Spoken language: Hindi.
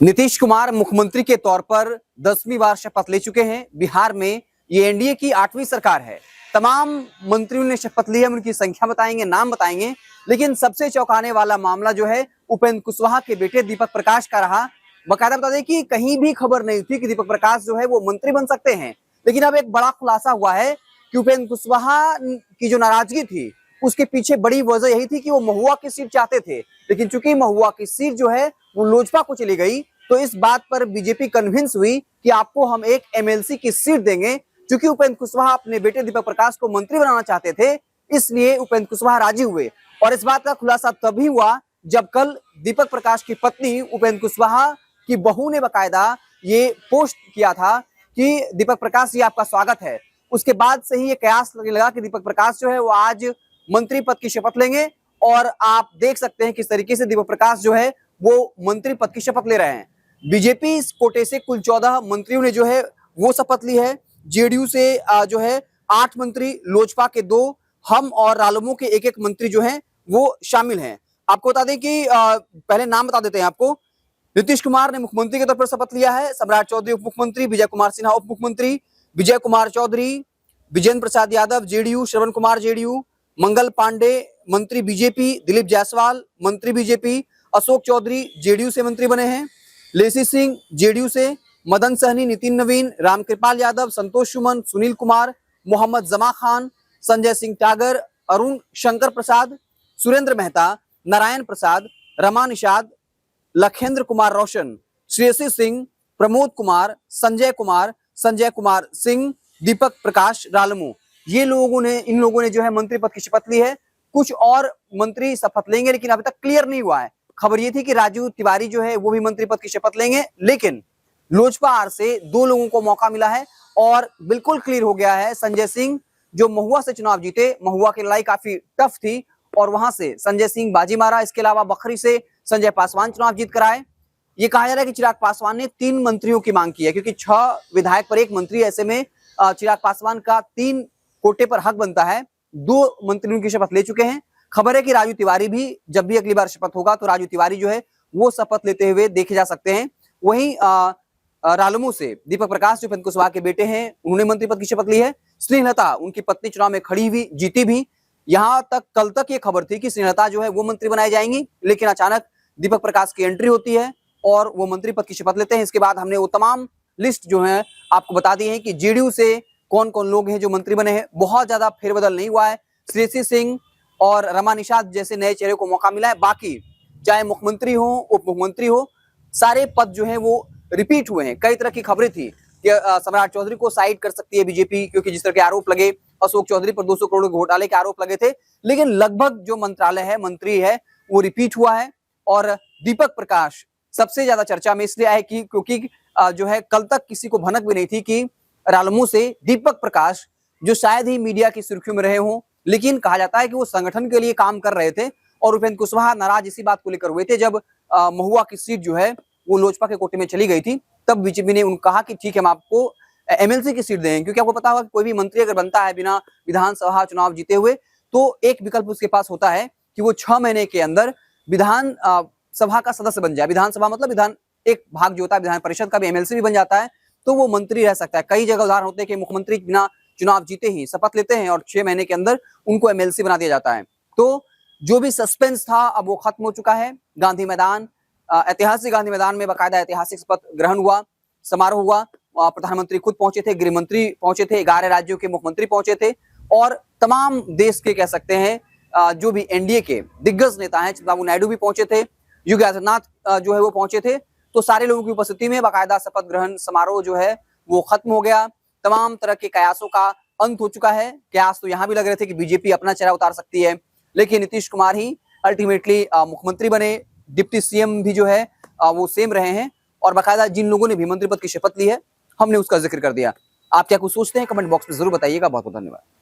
नीतीश कुमार मुख्यमंत्री के तौर पर 10वीं बार शपथ ले चुके हैं। बिहार में ये एनडीए की 8वीं सरकार है। तमाम मंत्रियों ने शपथ ली है, उनकी संख्या बताएंगे, नाम बताएंगे। लेकिन सबसे चौंकाने वाला मामला जो है उपेंद्र कुशवाहा के बेटे दीपक प्रकाश का रहा। बकायदा बता दें कि कहीं भी खबर नहीं थी कि दीपक प्रकाश जो है वो मंत्री बन सकते हैं। लेकिन अब एक बड़ा खुलासा हुआ है कि उपेंद्र कुशवाहा की जो नाराजगी थी उसके पीछे बड़ी वजह यही थी कि वो महुआ की सीट चाहते थे। लेकिन चूंकि महुआ की सीट जो है वो लोजपा को चली गई, तो इस बात पर बीजेपी कन्विंस हुई कि आपको हम एक एमएलसी की सीट देंगे। चूंकि उपेंद्र कुशवाहा अपने बेटे दीपक प्रकाश को मंत्री बनाना चाहते थे, इसलिए उपेंद्र कुशवाहा राजी हुए। और इस बात का खुलासा तभी हुआ जब कल दीपक प्रकाश की पत्नी उपेंद्र कुशवाहा की बहू ने बकायदा ये पोस्ट किया था कि दीपक प्रकाश जी आपका स्वागत है। उसके बाद से ही ये कयास लगा कि दीपक प्रकाश जो है वो आज मंत्री पद की शपथ लेंगे। और आप देख सकते हैं किस तरीके से दीपक प्रकाश जो है वो मंत्री पद की शपथ ले रहे हैं। बीजेपी इस कोटे से कुल 14 मंत्रियों ने जो है वो शपथ ली है। जेडीयू से जो है 8 मंत्री, लोजपा के 2, हम और रालोमो के 1-1 मंत्री जो हैं वो शामिल हैं। आपको बता दें कि पहले नाम बता देते हैं आपको। नीतीश कुमार ने मुख्यमंत्री के तौर पर शपथ लिया है। सम्राट चौधरी उप मुख्यमंत्री, विजय कुमार सिन्हा उप मुख्यमंत्री, विजय कुमार चौधरी, विजेंद्र प्रसाद यादव जेडीयू, श्रवण कुमार जेडीयू, मंगल पांडे मंत्री बीजेपी, दिलीप जायसवाल मंत्री बीजेपी, अशोक चौधरी जेडीयू से मंत्री बने हैं, लेसी सिंह जेडीयू से, मदन सहनी, नितिन नवीन, रामकृपाल यादव, संतोष सुमन, सुनील कुमार, मोहम्मद जमा खान, संजय सिंह टागर, अरुण शंकर प्रसाद, सुरेंद्र मेहता, नारायण प्रसाद, रमा निषाद, लखेंद्र कुमार रोशन, श्रेयसी सिंह, प्रमोद कुमार, संजय कुमार सिंह, दीपक प्रकाश रालमू, इन लोगों ने जो है मंत्री पद की शपथ ली है। कुछ और मंत्री शपथ लेंगे, लेकिन अभी तक क्लियर नहीं हुआ है। खबर ये थी कि राजू तिवारी जो है वो भी मंत्री पद की शपथ लेंगे, लेकिन लोजपा आर से 2 लोगों को मौका मिला है और बिल्कुल क्लियर हो गया है। संजय सिंह जो महुआ से चुनाव जीते, महुआ की लड़ाई काफी टफ थी और वहां से संजय सिंह बाजी मारा। इसके अलावा बखरी से संजय पासवान चुनाव जीत कर आए। ये कहा जा रहा है कि चिराग पासवान ने 3 मंत्रियों की मांग की है, क्योंकि 6 विधायक पर 1 मंत्री, ऐसे में चिराग पासवान का 3 कोटे पर हक बनता है। 2 मंत्रियों की शपथ ले चुके हैं। खबर है कि राजू तिवारी भी, जब भी अगली बार शपथ होगा तो राजू तिवारी जो है वो शपथ लेते हुए देखे जा सकते हैं। वहीं रालोमो से दीपक प्रकाश जो उपेंद्र कुशवाहा के बेटे हैं, उन्होंने मंत्री पद की शपथ ली है। स्नेहलता उनकी पत्नी चुनाव में खड़ी हुई, जीती भी। यहां तक कल तक ये खबर थी कि स्नेहलता जो है वो मंत्री बनाई जाएंगी, लेकिन अचानक दीपक प्रकाश की एंट्री होती है और वो मंत्री पद की शपथ लेते हैं। इसके बाद हमने वो तमाम लिस्ट जो है आपको बता दी है कि जेडीयू से कौन कौन लोग हैं जो मंत्री बने हैं। बहुत ज्यादा फेरबदल नहीं हुआ है। श्रेयसी सिंह और रमा निषाद जैसे नए चेहरे को मौका मिला है। बाकी चाहे मुख्यमंत्री हो, उप मुख्यमंत्री हो, सारे पद जो है वो रिपीट हुए हैं। कई तरह की खबरें थी कि सम्राट चौधरी को साइड कर सकती है बीजेपी, क्योंकि जिस तरह के आरोप लगे, अशोक चौधरी पर 200 करोड़ घोटाले के आरोप लगे थे। लेकिन लगभग जो मंत्रालय है, मंत्री है, वो रिपीट हुआ है। और दीपक प्रकाश सबसे ज्यादा चर्चा में इसलिए आए कि क्योंकि जो है कल तक किसी को भनक भी नहीं थी कि रालोमो से दीपक प्रकाश, जो शायद ही मीडिया की सुर्खियों में रहे हों, लेकिन कहा जाता है कि वो संगठन के लिए काम कर रहे थे। और उपेंद्र कुशवाहा नाराज इसी बात को लेकर हुए थे जब महुआ की सीट जो है वो लोजपा के कोटे में चली गई थी। तब बीजेपी ने उनको कहा कि ठीक है, हम आपको एमएलसी की सीट देंगे, क्योंकि आपको पता होगा कि कोई भी मंत्री अगर बनता है बिना विधानसभा चुनाव जीते हुए, तो एक विकल्प उसके पास होता है कि वो 6 महीने के अंदर विधान सभा का सदस्य बन जाए। विधानसभा मतलब विधान एक भाग जो होता है, विधान परिषद का भी एमएलसी भी बन जाता है, तो वो मंत्री रह सकता है। कई जगह उदाहरण होते हैं कि मुख्यमंत्री बिना चुनाव जीते ही शपथ लेते हैं और 6 महीने के अंदर उनको एमएलसी बना दिया जाता है। तो जो भी सस्पेंस था अब वो खत्म हो चुका है। गांधी मैदान, ऐतिहासिक गांधी मैदान में बाकायदा ऐतिहासिक शपथ ग्रहण हुआ, समारोह हुआ। प्रधानमंत्री खुद पहुंचे थे, गृह मंत्री पहुंचे थे, 11 राज्यों के मुख्यमंत्री पहुंचे थे और तमाम देश के कह सकते हैं जो भी एनडीए के दिग्गज नेता हैं, चंद्रबाबू नायडू भी पहुंचे थे, योगी आदित्यनाथ जो है वो पहुंचे थे। तो सारे लोगों की उपस्थिति में बाकायदा शपथ ग्रहण समारोह जो है वो खत्म हो गया। तमाम तरह के कयासों का अंत हो चुका है। कयास तो यहाँ भी लग रहे थे कि बीजेपी अपना चेहरा उतार सकती है, लेकिन नीतीश कुमार ही अल्टीमेटली मुख्यमंत्री बने। डिप्टी सीएम भी जो है वो सेम रहे हैं। और बाकायदा जिन लोगों ने भी मंत्री पद की शपथ ली है, हमने उसका जिक्र कर दिया। आप क्या कुछ सोचते हैं, कमेंट बॉक्स में जरूर बताइएगा। बहुत बहुत धन्यवाद।